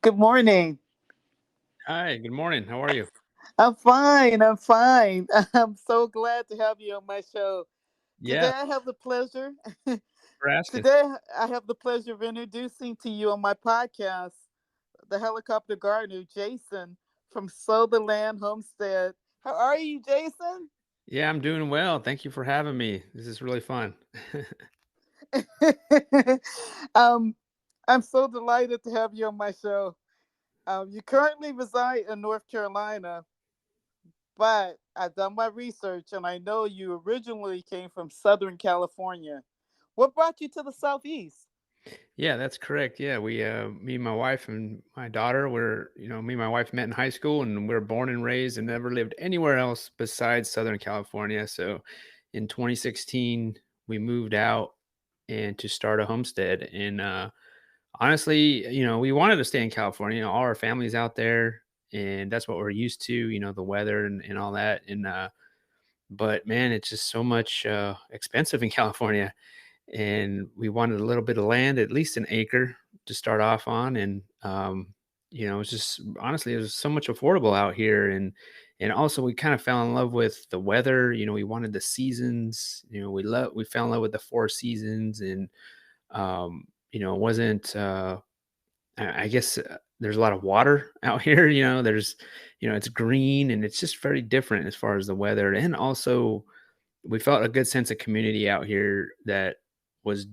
Good morning. Hi, good morning. How are you? I'm fine. I'm fine. I'm so glad to have you on my show. Today Yeah, I have the pleasure. for asking. Today I have the pleasure of introducing to you on my podcast the helicopter gardener Jason from Sutherland Homestead. How are you, Jason? Yeah, I'm doing well. Thank you for having me. This is really fun. um, I'm so delighted to have you on my show. You currently reside in North Carolina, but I've done my research and I know you originally came from Southern California. What brought you to the Southeast? Yeah, that's correct. Yeah, me, my wife, and my daughter me and my wife met in high school, and we were born and raised and never lived anywhere else besides Southern California. So, in 2016, we moved out and to start a homestead. And honestly, we wanted to stay in California. All our family's out there, and that's what we're used to. The weather and all that. But man, it's just so much expensive in California, and we wanted a little bit of land, at least an acre to start off on. And it's just honestly, it was so much affordable out here. And also we kind of fell in love with the weather. We wanted the seasons. We fell in love with the four seasons. And it wasn't I guess there's a lot of water out here. It's green, and it's just very different as far as the weather. And also we felt a good sense of community out here that was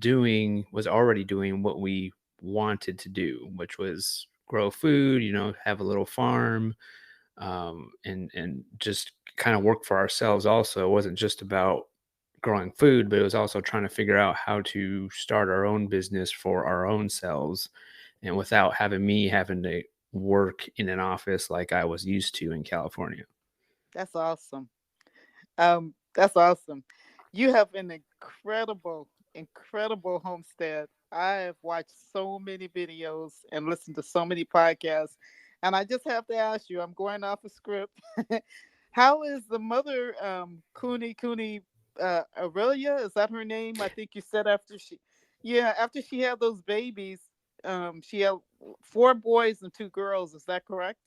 already doing what we wanted to do, which was grow food, have a little farm, and just kind of work for ourselves. Also, it wasn't just about growing food, but it was also trying to figure out how to start our own business for our own selves, and without having to work in an office like I was used to in California. That's awesome. That's awesome. You have an incredible homestead. I have watched so many videos and listened to so many podcasts, and I just have to ask you. I'm going off a script. How is the mother, Cooney Aurelia? Is that her name? I think you said after she had those babies, she had four boys and two girls. Is that correct?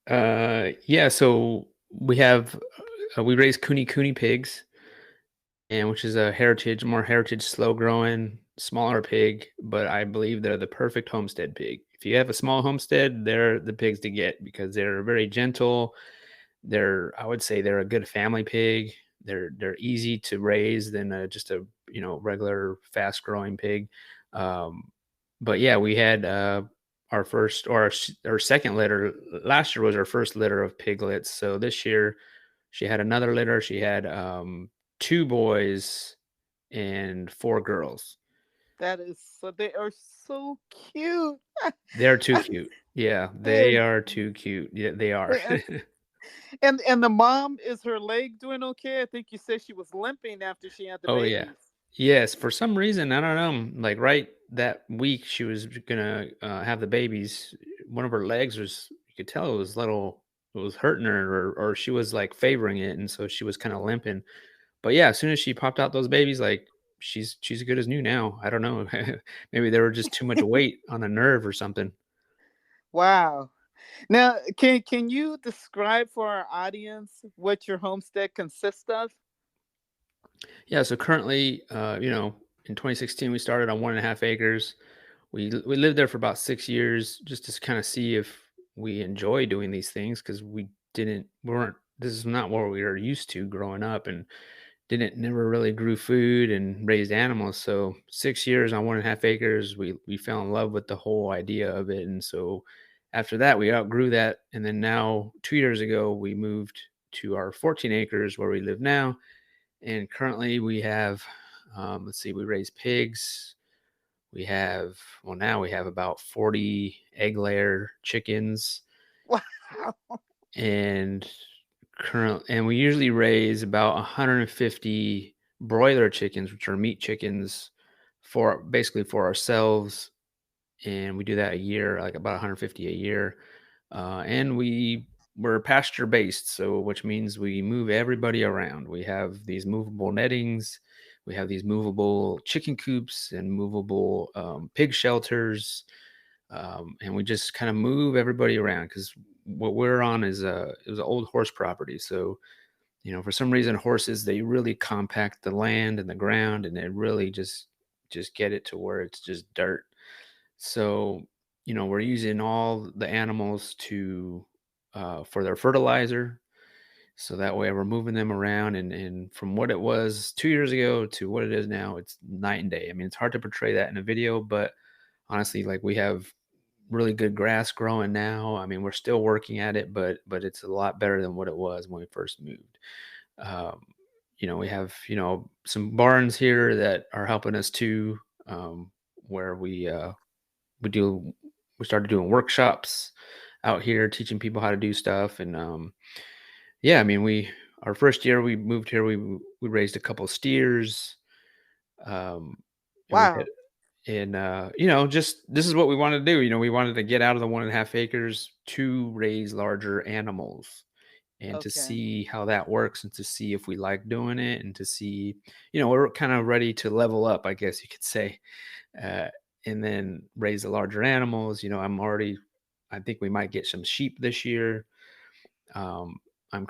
Yeah, so we raise Kuni pigs, and which is a more heritage, slow growing, smaller pig, but I believe they're the perfect homestead pig. If you have a small homestead, they're the pigs to get because they're very gentle. I would say they're a good family pig. They're easy to raise than just a regular fast growing pig. Um, but yeah, we had our first or our second litter last year was our first litter of piglets. So this year she had another litter. She had two boys and four girls. That is so. They are so cute. They're too cute. Yeah, they and, are too cute. Yeah, they are. and and the mom, is her leg doing okay? I think you said she was limping after she had the Oh yeah. babies. Yes, for some reason, I don't know, like right that week she was gonna have the babies, one of her legs was you could tell it was hurting her, or she was like favoring it, and so she was kind of limping. But yeah, as soon as she popped out those babies, like she's good as new now. I don't know. Maybe there were just too much weight on a nerve or something. Wow. Now, can you describe for our audience what your homestead consists of? Yeah, so currently, in 2016 we started on 1.5 acres. We lived there for about 6 years just to kind of see if we enjoy doing these things because we weren't this is not what we were used to growing up, and didn't never really grew food and raised animals. So 6 years on 1.5 acres, we fell in love with the whole idea of it. And so after that we outgrew that, and then now 2 years ago we moved to our 14 acres where we live now. And currently we have let's see, we raise pigs. We have well, now we have about 40 egg layer chickens, Wow. and we usually raise about 150 broiler chickens, which are meat chickens, for basically for ourselves. And we do that a year, like about 150 a year. And we're pasture based, so which means we move everybody around. We have these movable nettings, we have these movable chicken coops and movable pig shelters. and we just kind of move everybody around because what we're on is it was an old horse property. So for some reason, horses, they really compact the land and the ground, and they really just get it to where it's just dirt. So we're using all the animals to for their fertilizer. So that way we're moving them around, and from what it was 2 years ago to what it is now, it's night and day. I mean, it's hard to portray that in a video, but honestly, like, we have really good grass growing now. I mean, we're still working at it, but it's a lot better than what it was when we first moved. Um, we have some barns here that are helping us too, where we do we started doing workshops out here, teaching people how to do stuff, and yeah, I mean, we our first year we moved here, we raised a couple steers, um, and we had Wow. and just this is what we wanted to do. We wanted to get out of the 1.5 acres to raise larger animals and to Okay. see how that works and to see if we like doing it and to see, we're kind of ready to level up, I guess you could say, uh, and then raise the larger animals. I think we might get some sheep this year. Um, I'm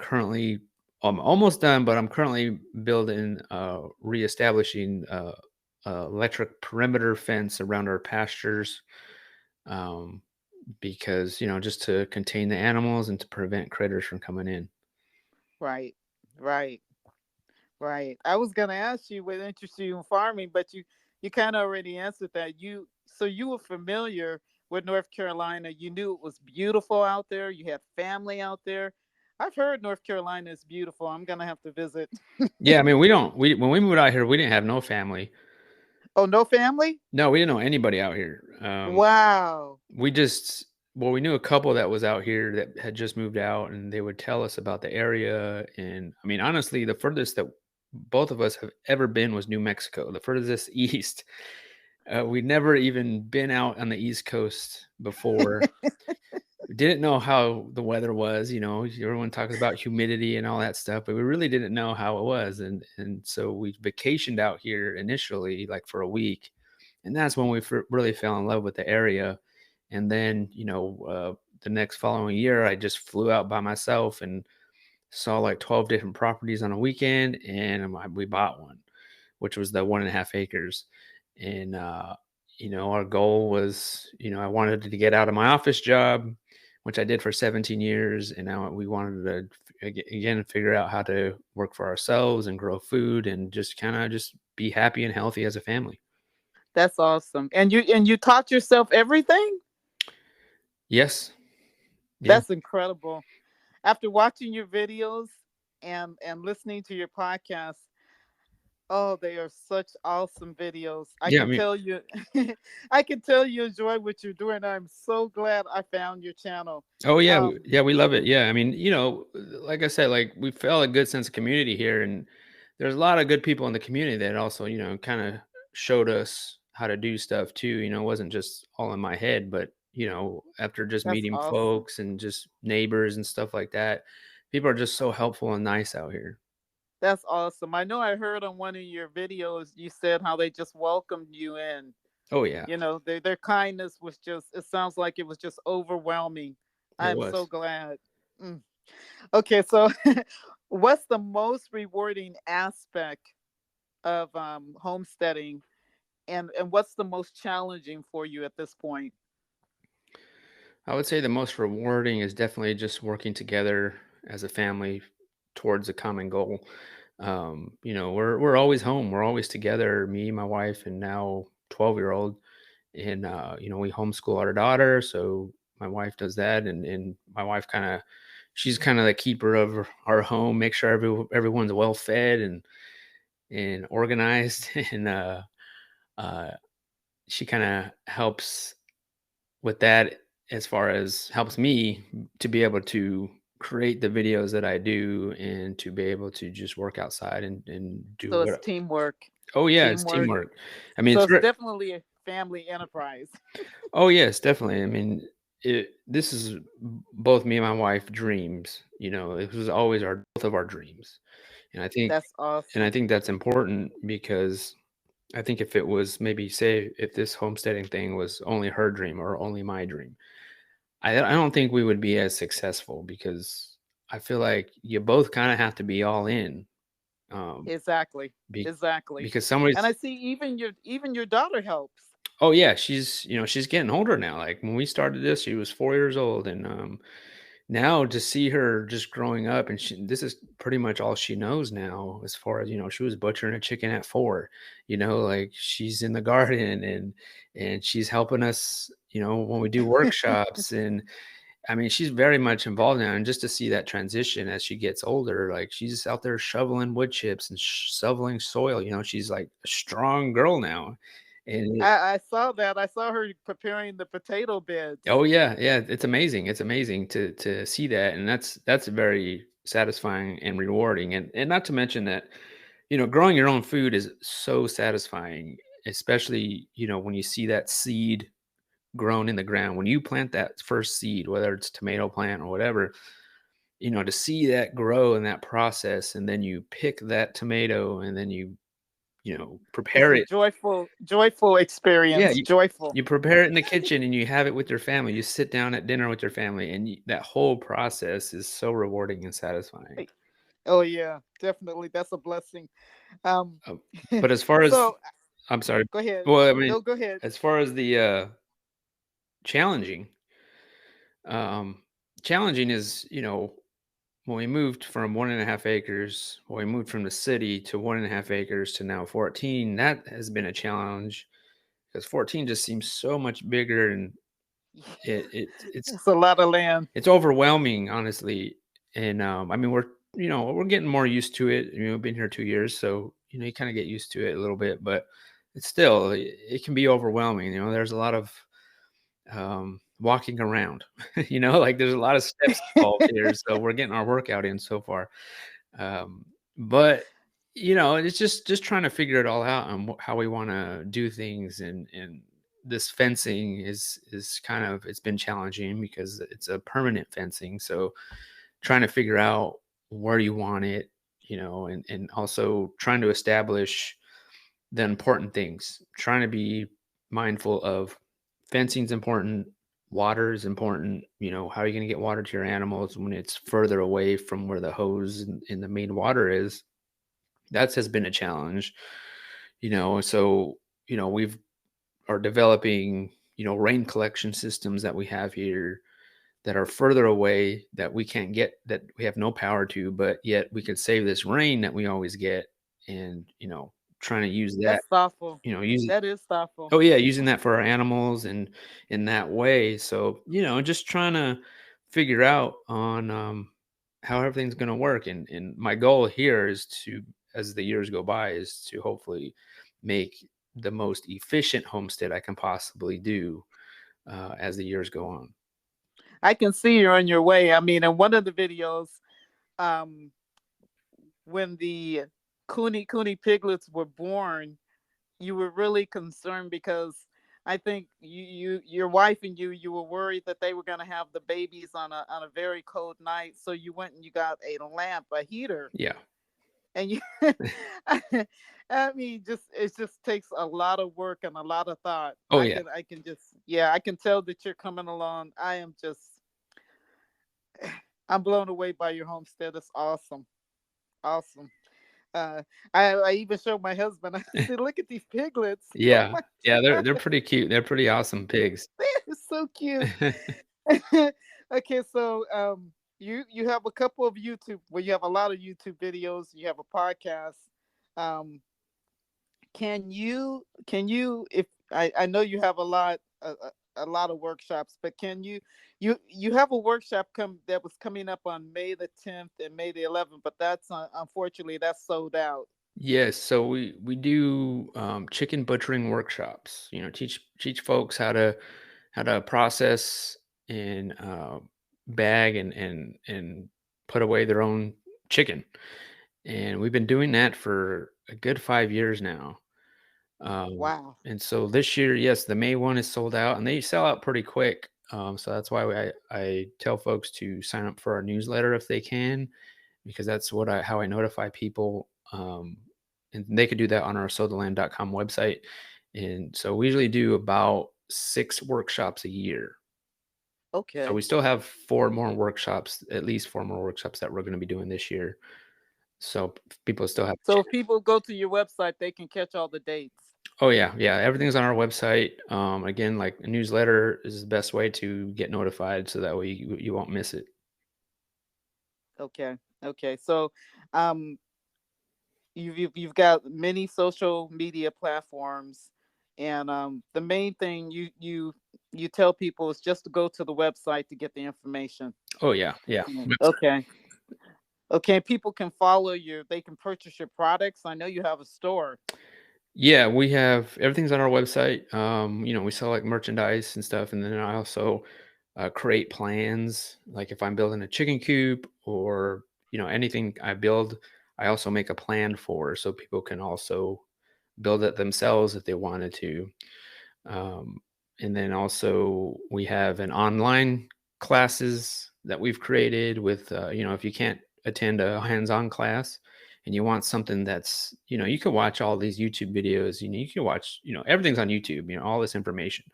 almost done, but I'm currently building, reestablishing electric perimeter fence around our pastures, um, because, just to contain the animals and to prevent critters from coming in. Right. Right. Right. I was gonna ask you what interests you in farming, but you kind of already answered that. You were familiar with North Carolina. You knew it was beautiful out there. You had family out there. I've heard North Carolina is beautiful. I'm gonna have to visit. Yeah, I mean, we don't we when we moved out here, we didn't have no family. Oh, no family? No, we didn't know anybody out here. Wow. We just well, we knew a couple that was out here that had just moved out, and they would tell us about the area. And I mean, honestly, the furthest that both of us have ever been was New Mexico, the furthest east. We'd never even been out on the East Coast before. Didn't know how the weather was. Everyone talks about humidity and all that stuff, but we really didn't know how it was. And so we vacationed out here initially, like for a week, and that's when we really fell in love with the area. And then the next following year, I just flew out by myself and saw like 12 different properties on a weekend, and we bought one, which was the 1.5 acres. And our goal was, I wanted to get out of my office job, which I did for 17 years, and now we wanted to again figure out how to work for ourselves and grow food and just kind of just be happy and healthy as a family. That's awesome. And you taught yourself everything? Yes. Yeah. That's incredible. After watching your videos and listening to your podcast, oh, they are such awesome videos. I Yeah. I can mean, tell you I can tell you enjoy what you're doing. I'm so glad I found your channel. oh yeah, Um, yeah, we love it. Yeah, I mean, like I said, like, we felt a good sense of community here, and there's a lot of good people in the community that also, kind of showed us how to do stuff too. It wasn't just all in my head, but after just that's meeting awesome. folks and just neighbors and stuff like that, people are just so helpful and nice out here. That's awesome. I know I heard on one of your videos you said how they just welcomed you in. Oh yeah, Their kindness was just, it sounds like it was just overwhelming. it I'm so was. glad. Mm. Okay, so what's the most rewarding aspect of homesteading, and what's the most challenging for you at this point? I would say the most rewarding is definitely just working together as a family towards a common goal. We're always home. We're always together. Me, my wife, and now 12-year-old. And we homeschool our daughter, so my wife does that, and my wife she's kind of the keeper of our home, make sure everyone's well fed and organized, and uh, she kind of helps with that as far as helps me to be able to create the videos that I do and to be able to just work outside and do So it's what. teamwork. Oh yeah, it's Teamwork. teamwork. I mean, So it's definitely a family enterprise. oh yes, definitely. I mean, this is both me and my wife dreams. It was always our both of our dreams, and I think That's and I awesome. think that's important because I think if it was maybe say if this homesteading thing was only her dream or only my dream, I don't think we would be as successful because I feel like you both kind of have to be all in. Um, Exactly. be, Exactly. because And somebody's I see even your daughter helps. oh yeah, she's getting older now. Like when we started this, she was 4 years old, and now to see her just growing up, and this is pretty much all she knows now. As far as she was butchering a chicken at 4. Like she's in the garden and she's helping us. When we do workshops, and I mean, she's very much involved now. And just to see that transition as she gets older, like she's out there shoveling wood chips and shoveling soil. She's like a strong girl now, and I saw that. I saw her preparing the potato beds. oh yeah, yeah, it's amazing. It's amazing to see that, and that's very satisfying and rewarding, and not to mention that growing your own food is so satisfying, especially when you see that seed grown in the ground. When you plant that first seed, whether it's tomato plant or whatever, to see that grow in that process, and then you pick that tomato, and then you It's prepare a it. joyful Yeah, experience. Joyful. you prepare it in the kitchen and you have it with your family. You sit down at dinner with your family, and that whole process is so rewarding and satisfying. Oh yeah, definitely. That's a blessing. Um, Uh, but as far as so I'm sorry. go ahead. Well, I mean, No, go ahead. as far as the challenging, um, challenging is when we moved from 1.5 acres, when we moved from the city to 1.5 acres to now 14, that has been a challenge because 14 just seems so much bigger, and it's It's a lot of land. it's overwhelming, honestly. And I mean, we're getting more used to it. We've been here 2 years, so you kind of get used to it a little bit, but it's still it can be overwhelming. There's a lot of walking around. Like there's a lot of steps involved here, so we're getting our workout in so far. But it's just trying to figure it all out on how we want to do things, and this fencing is kind of it's been challenging because it's a permanent fencing. So trying to figure out where you want it, and also trying to establish the important things, trying to be mindful of fencing's important, water is important. How are you going to get water to your animals when it's further away from where the hose and the main water is? That has been a challenge. So we've are developing rain collection systems that we have here that are further away, that we can't get, that we have no power to, but yet we could save this rain that we always get. And trying to use that, That's thoughtful. use it. That is thoughtful. Oh yeah, using that for our animals and in that way. So just trying to figure out on how everything's going to work. And my goal here is to, as the years go by, is to hopefully make the most efficient homestead I can possibly do as the years go on. I can see you're on your way. I mean, in one of the videos, um, when the Cooney piglets were born, you were really concerned because I think your wife and you were worried that they were going to have the babies on a very cold night. So you went and you got a lamp, a heater, Yeah. and you. I mean, just it just takes a lot of work and a lot of thought. Oh yeah. I can just yeah, I can tell that you're coming along. I am just I'm blown away by your homestead. It's awesome, awesome. Uh, I even showed my husband. I said, "Look at these piglets! Oh Yeah. my Yeah. god, They're pretty cute. They're pretty awesome pigs. they're so cute." Okay, so you have a couple of YouTube. Well, you have a lot of YouTube videos. You have a podcast. Um, can you if I know you have a lot of workshops, but can you have a workshop come that was coming up on May the 10th and May the 11th, but that's unfortunately that's sold out. Yes, so we do chicken butchering workshops. Teach folks how to process and bag and put away their own chicken, and we've been doing that for a good 5 years now. Wow. And so this year, yes, the May one is sold out, and they sell out pretty quick. So that's why I tell folks to sign up for our newsletter if they can, because that's how I notify people. and they could do that on our sotheland.com website. And so we usually do about 6 workshops a year. So Okay. we still have 4 more workshops, at least 4 more workshops that we're going to be doing this year. So people still have a So if chance. people go to your website, they can catch all the dates. Oh yeah, yeah. Everything's on our website. Again, like a newsletter is the best way to get notified, so that way you won't miss it. Okay. Okay. So, um, you've got many social media platforms, and the main thing you tell people is just to go to the website to get the information. Oh yeah, yeah. Okay. Okay. People can follow you. They can purchase your products. I know you have a store. Yeah, we have everything's on our website. We sell like merchandise and stuff, and then I also create plans. Like if I'm building a chicken coop or anything I build, I also make a plan for, so people can also build it themselves if they wanted to. Um, and then also we have an online classes that we've created with, if you can't attend a hands-on class and you want something that's, you can watch all these YouTube videos, you can watch, everything's on YouTube, all this information.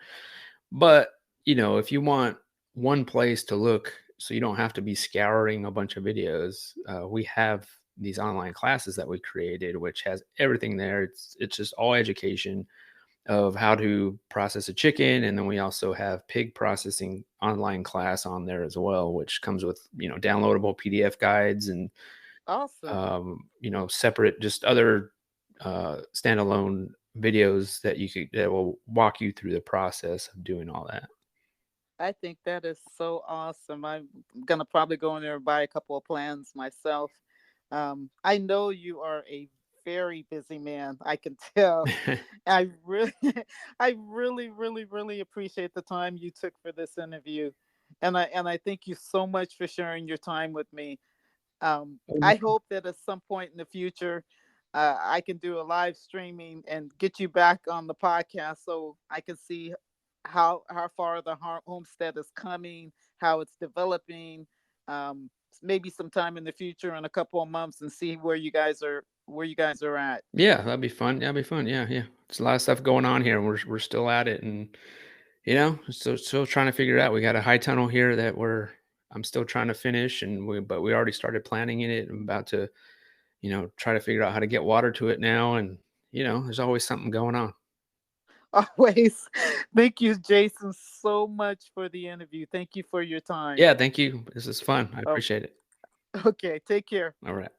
But, if you want one place to look so you don't have to be scouring a bunch of videos, we have these online classes that we created, which has everything there. It's just all education of how to process a chicken, and then we also have pig processing online class on there as well, which comes with downloadable PDF guides and Awesome. separate just other standalone videos that will walk you through the process of doing all that. I think that is so awesome. I'm gonna probably go in there and buy a couple of plans myself. I know you are a very busy man. I can tell. I really, I really appreciate the time you took for this interview, and I thank you so much for sharing your time with me. I hope that at some point in the future, I can do a live streaming and get you back on the podcast so I can see how far the homestead is coming, how it's developing. Maybe sometime in the future, in a couple of months, and see where you guys are at. Yeah, that'd be fun. That'd be fun. Yeah, yeah. There's a lot of stuff going on here. We're still at it, and still trying to figure it out. We got a high tunnel here that I'm still trying to finish, but we already started planning in it. I'm about to try to figure out how to get water to it now, and there's always something going on. Always. Thank you, Jason, so much for the interview. Thank you for your time. Yeah, thank you. This is fun. I Oh, appreciate it. okay. Take care. All right.